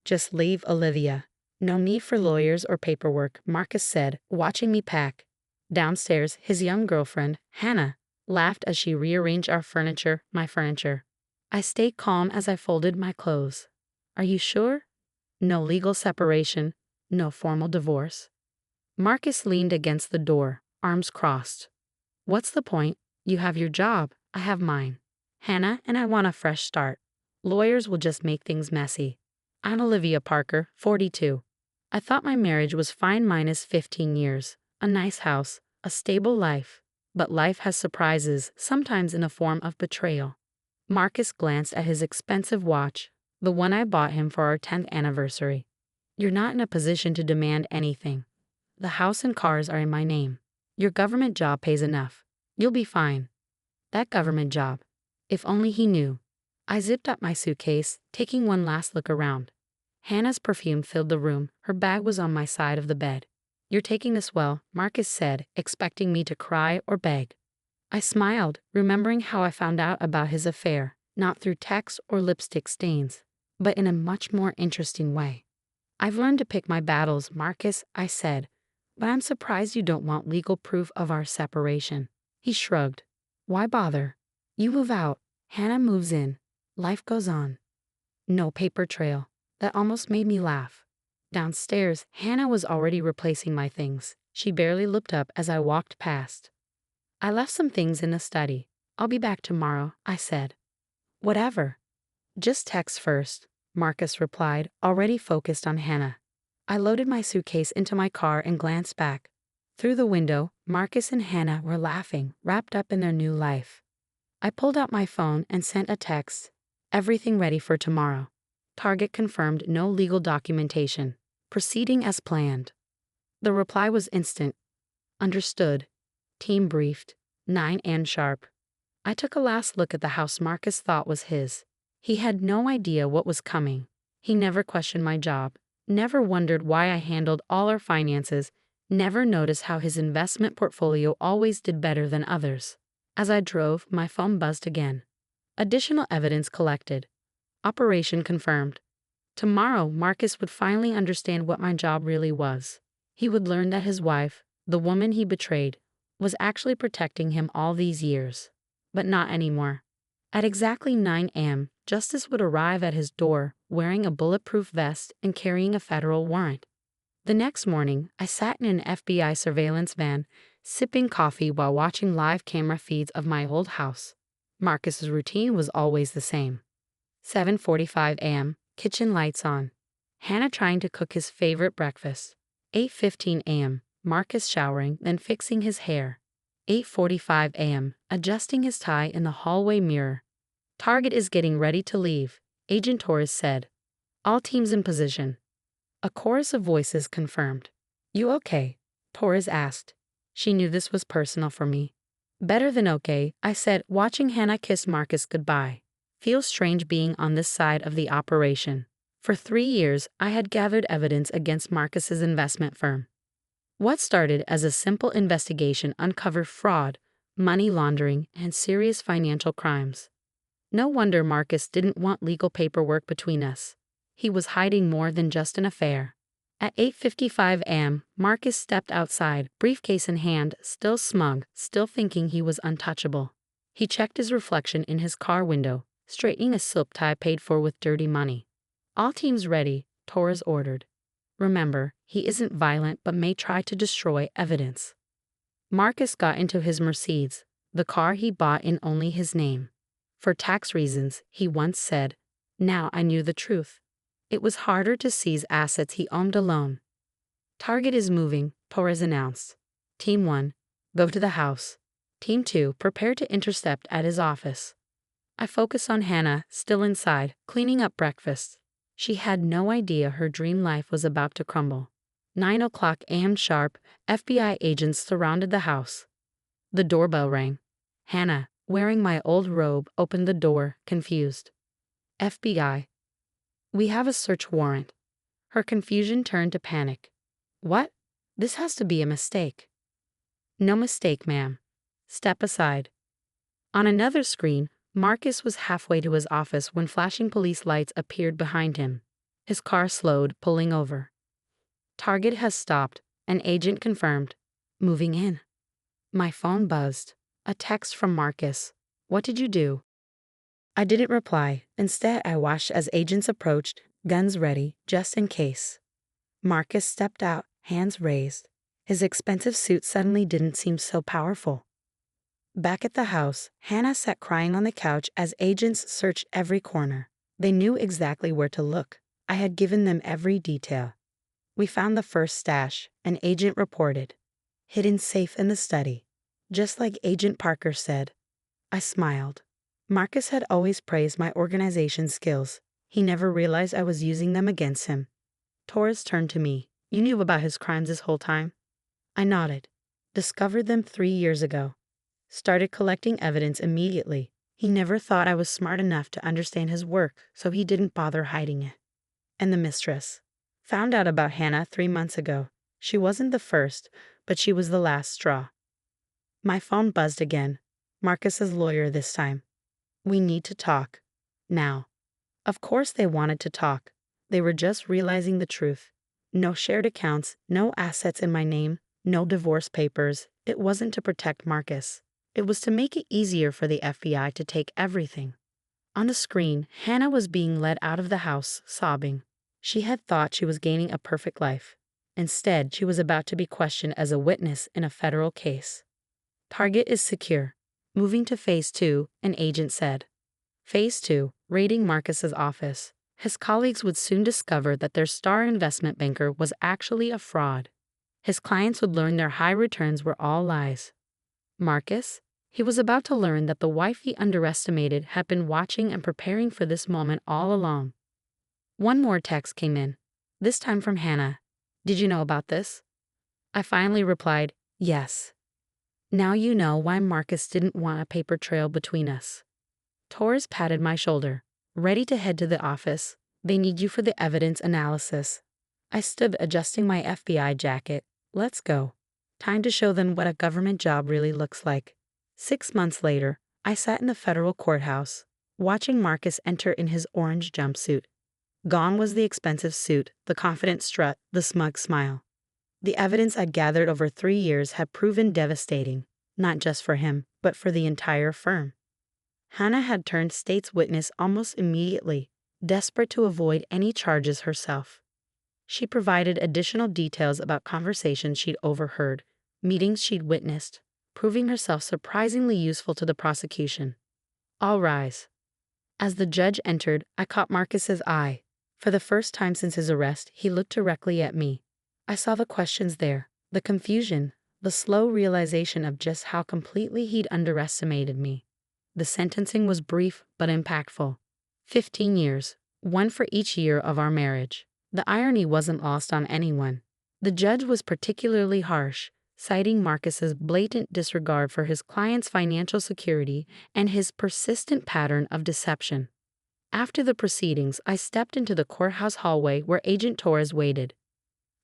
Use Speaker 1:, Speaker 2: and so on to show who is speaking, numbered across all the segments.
Speaker 1: Just leave, Olivia. No need for lawyers or paperwork, Marcus said, watching me pack. Downstairs, his young girlfriend, Hannah, laughed as she rearranged our furniture, my furniture. I stayed calm as I folded my clothes. Are you sure? No legal separation, no formal divorce. Marcus leaned against the door, arms crossed. What's the point? You have your job, I have mine. Hannah and I want a fresh start. Lawyers will just make things messy. I'm Olivia Parker, 42. I thought my marriage was fine minus 15 years, a nice house, a stable life. But life has surprises, sometimes in the form of betrayal. Marcus glanced at his expensive watch, the one I bought him for our 10th anniversary. You're not in a position to demand anything. The house and cars are in my name. Your government job pays enough. You'll be fine. That government job. If only he knew. I zipped up my suitcase, taking one last look around. Hannah's perfume filled the room. Her bag was on my side of the bed. You're taking this well, Marcus said, expecting me to cry or beg. I smiled, remembering how I found out about his affair, not through text or lipstick stains, but in a much more interesting way. I've learned to pick my battles, Marcus, I said, but I'm surprised you don't want legal proof of our separation. He shrugged. Why bother? You move out, Hannah moves in. Life goes on. No paper trail. That almost made me laugh. Downstairs, Hannah was already replacing my things. She barely looked up as I walked past. I left some things in the study. I'll be back tomorrow, I said. Whatever. Just text first, Marcus replied, already focused on Hannah. I loaded my suitcase into my car and glanced back. Through the window, Marcus and Hannah were laughing, wrapped up in their new life. I pulled out my phone and sent a text. Everything ready for tomorrow. Target confirmed no legal documentation. Proceeding as planned. The reply was instant. Understood. Team briefed. 9 a.m. sharp. I took a last look at the house Marcus thought was his. He had no idea what was coming. He never questioned my job, never wondered why I handled all our finances, never noticed how his investment portfolio always did better than others. As I drove, my phone buzzed again. Additional evidence collected. Operation confirmed. Tomorrow, Marcus would finally understand what my job really was. He would learn that his wife, the woman he betrayed, was actually protecting him all these years. But not anymore. At exactly 9 a.m., Justice would arrive at his door, wearing a bulletproof vest and carrying a federal warrant. The next morning, I sat in an FBI surveillance van, sipping coffee while watching live camera feeds of my old house. Marcus's routine was always the same. 7:45 a.m., kitchen lights on. Hannah trying to cook his favorite breakfast. 8:15 a.m., Marcus showering, then fixing his hair. 8:45 a.m., adjusting his tie in the hallway mirror. Target is getting ready to leave, Agent Torres said. All teams in position. A chorus of voices confirmed. You okay? Torres asked. She knew this was personal for me. Better than okay, I said, watching Hannah kiss Marcus goodbye. Feels strange being on this side of the operation. For 3 years, I had gathered evidence against Marcus's investment firm. What started as a simple investigation uncovered fraud, money laundering, and serious financial crimes. No wonder Marcus didn't want legal paperwork between us. He was hiding more than just an affair. At 8:55 a.m., Marcus stepped outside, briefcase in hand, still smug, still thinking he was untouchable. He checked his reflection in his car window, straightening a silk tie paid for with dirty money. All teams ready, Torres ordered. Remember, he isn't violent but may try to destroy evidence. Marcus got into his Mercedes, the car he bought in only his name. For tax reasons, he once said, now I knew the truth. It was harder to seize assets he owned alone. Target is moving, Torres announced. Team 1, go to the house. Team 2, prepare to intercept at his office. I focused on Hannah, still inside, cleaning up breakfast. She had no idea her dream life was about to crumble. 9 o'clock a.m. sharp, FBI agents surrounded the house. The doorbell rang. Hannah, wearing my old robe, opened the door, confused. FBI. We have a search warrant. Her confusion turned to panic. What? This has to be a mistake. No mistake, ma'am. Step aside. On another screen, Marcus was halfway to his office when flashing police lights appeared behind him. His car slowed, pulling over. Target has stopped, an agent confirmed. Moving in. My phone buzzed. A text from Marcus. What did you do? I didn't reply. Instead, I watched as agents approached, guns ready, just in case. Marcus stepped out, hands raised. His expensive suit suddenly didn't seem so powerful. Back at the house, Hannah sat crying on the couch as agents searched every corner. They knew exactly where to look. I had given them every detail. We found the first stash, an agent reported. Hidden safe in the study. Just like Agent Parker said. I smiled. Marcus had always praised my organization skills. He never realized I was using them against him. Torres turned to me. You knew about his crimes this whole time? I nodded. Discovered them 3 years ago. Started collecting evidence immediately. He never thought I was smart enough to understand his work, so he didn't bother hiding it. And the mistress. Found out about Hannah 3 months ago. She wasn't the first, but she was the last straw. My phone buzzed again. Marcus's lawyer this time. We need to talk. Now. Of course they wanted to talk. They were just realizing the truth. No shared accounts, no assets in my name, no divorce papers. It wasn't to protect Marcus. It was to make it easier for the FBI to take everything. On the screen, Hannah was being led out of the house, sobbing. She had thought she was gaining a perfect life. Instead, she was about to be questioned as a witness in a federal case. Target is secure. Moving to Phase 2, an agent said. Phase 2, raiding Marcus's office. His colleagues would soon discover that their star investment banker was actually a fraud. His clients would learn their high returns were all lies. Marcus? He was about to learn that the wife he underestimated had been watching and preparing for this moment all along. One more text came in, this time from Hannah. Did you know about this? I finally replied, yes. Now you know why Marcus didn't want a paper trail between us. Torres patted my shoulder. Ready to head to the office. They need you for the evidence analysis. I stood adjusting my FBI jacket. Let's go. Time to show them what a government job really looks like. 6 months later, I sat in the federal courthouse, watching Marcus enter in his orange jumpsuit. Gone was the expensive suit, the confident strut, the smug smile. The evidence I'd gathered over 3 years had proven devastating, not just for him, but for the entire firm. Hannah had turned state's witness almost immediately, desperate to avoid any charges herself. She provided additional details about conversations she'd overheard, meetings she'd witnessed, proving herself surprisingly useful to the prosecution. All rise. As the judge entered, I caught Marcus's eye. For the first time since his arrest, he looked directly at me. I saw the questions there, the confusion, the slow realization of just how completely he'd underestimated me. The sentencing was brief but impactful. 15 years, 1 for each year of our marriage. The irony wasn't lost on anyone. The judge was particularly harsh, citing Marcus's blatant disregard for his client's financial security and his persistent pattern of deception. After the proceedings, I stepped into the courthouse hallway where Agent Torres waited.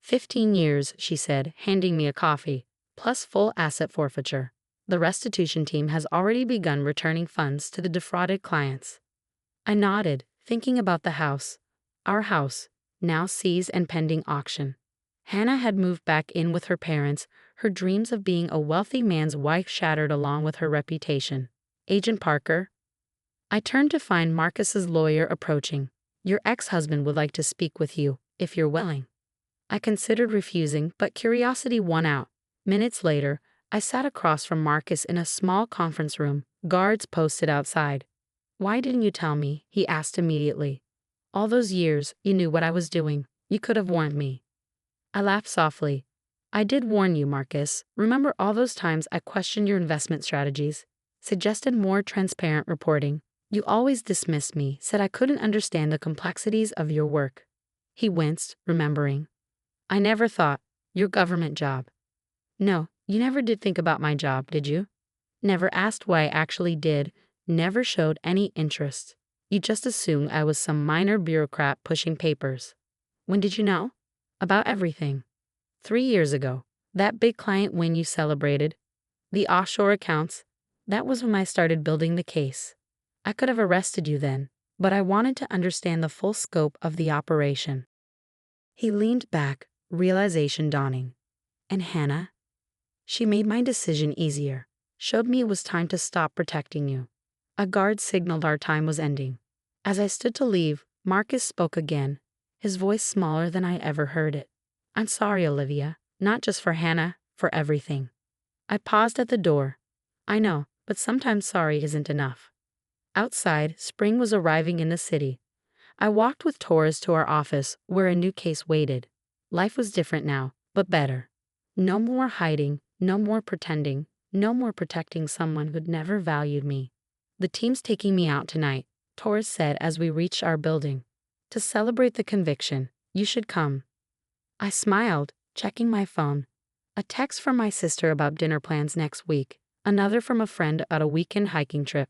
Speaker 1: 15 years, she said, handing me a coffee, plus full asset forfeiture. The restitution team has already begun returning funds to the defrauded clients. I nodded, thinking about the house. Our house, now seized and pending auction. Hannah had moved back in with her parents, her dreams of being a wealthy man's wife shattered along with her reputation. Agent Parker? I turned to find Marcus's lawyer approaching. Your ex-husband would like to speak with you, if you're willing. I considered refusing, but curiosity won out. Minutes later, I sat across from Marcus in a small conference room, guards posted outside. Why didn't you tell me? He asked immediately. All those years, you knew what I was doing. You could have warned me. I laughed softly. I did warn you, Marcus. Remember all those times I questioned your investment strategies, suggested more transparent reporting. You always dismissed me, said I couldn't understand the complexities of your work. He winced, remembering. I never thought, your government job. No, you never did think about my job, did you? Never asked what I actually did, never showed any interest. You just assumed I was some minor bureaucrat pushing papers. When did you know? About everything. 3 years ago. That big client win you celebrated. The offshore accounts. That was when I started building the case. I could have arrested you then. but I wanted to understand the full scope of the operation. He leaned back, realization dawning. And Hannah? She made my decision easier, showed me it was time to stop protecting you. A guard signaled our time was ending. As I stood to leave, Marcus spoke again, his voice smaller than I ever heard it. I'm sorry, Olivia, not just for Hannah, for everything. I paused at the door. I know, but sometimes sorry isn't enough. Outside, spring was arriving in the city. I walked with Torres to our office, where a new case waited. Life was different now, but better. No more hiding, no more pretending, no more protecting someone who'd never valued me. The team's taking me out tonight, Torres said as we reached our building. To celebrate the conviction, you should come. I smiled, checking my phone. A text from my sister about dinner plans next week, another from a friend about a weekend hiking trip.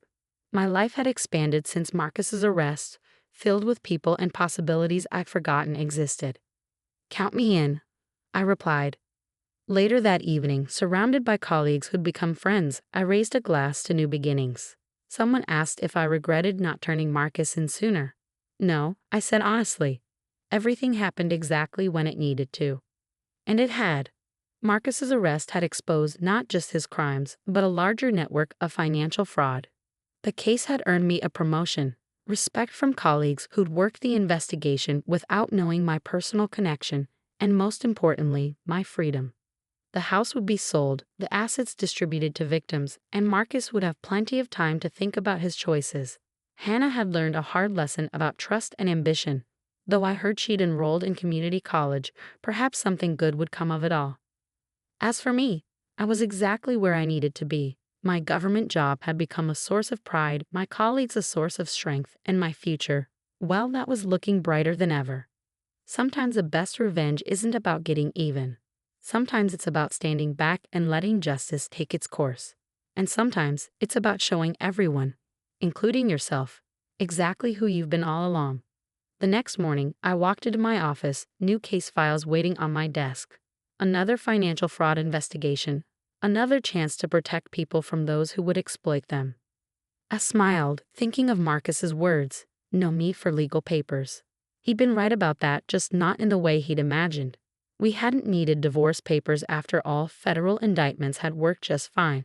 Speaker 1: My life had expanded since Marcus's arrest, filled with people and possibilities I'd forgotten existed. Count me in, I replied. Later that evening, surrounded by colleagues who'd become friends, I raised a glass to new beginnings. Someone asked if I regretted not turning Marcus in sooner. No, I said honestly. Everything happened exactly when it needed to. And it had. Marcus's arrest had exposed not just his crimes, but a larger network of financial fraud. The case had earned me a promotion, respect from colleagues who'd worked the investigation without knowing my personal connection, and most importantly, my freedom. The house would be sold, the assets distributed to victims, and Marcus would have plenty of time to think about his choices. Hannah had learned a hard lesson about trust and ambition. Though I heard she'd enrolled in community college, perhaps something good would come of it all. As for me, I was exactly where I needed to be. My government job had become a source of pride, my colleagues a source of strength, and my future, well, that was looking brighter than ever. Sometimes the best revenge isn't about getting even. Sometimes it's about standing back and letting justice take its course. And sometimes it's about showing everyone, including yourself, exactly who you've been all along. The next morning, I walked into my office, new case files waiting on my desk. Another financial fraud investigation, another chance to protect people from those who would exploit them. I smiled, thinking of Marcus's words, no need for legal papers. He'd been right about that, just not in the way he'd imagined. We hadn't needed divorce papers after all, federal indictments had worked just fine.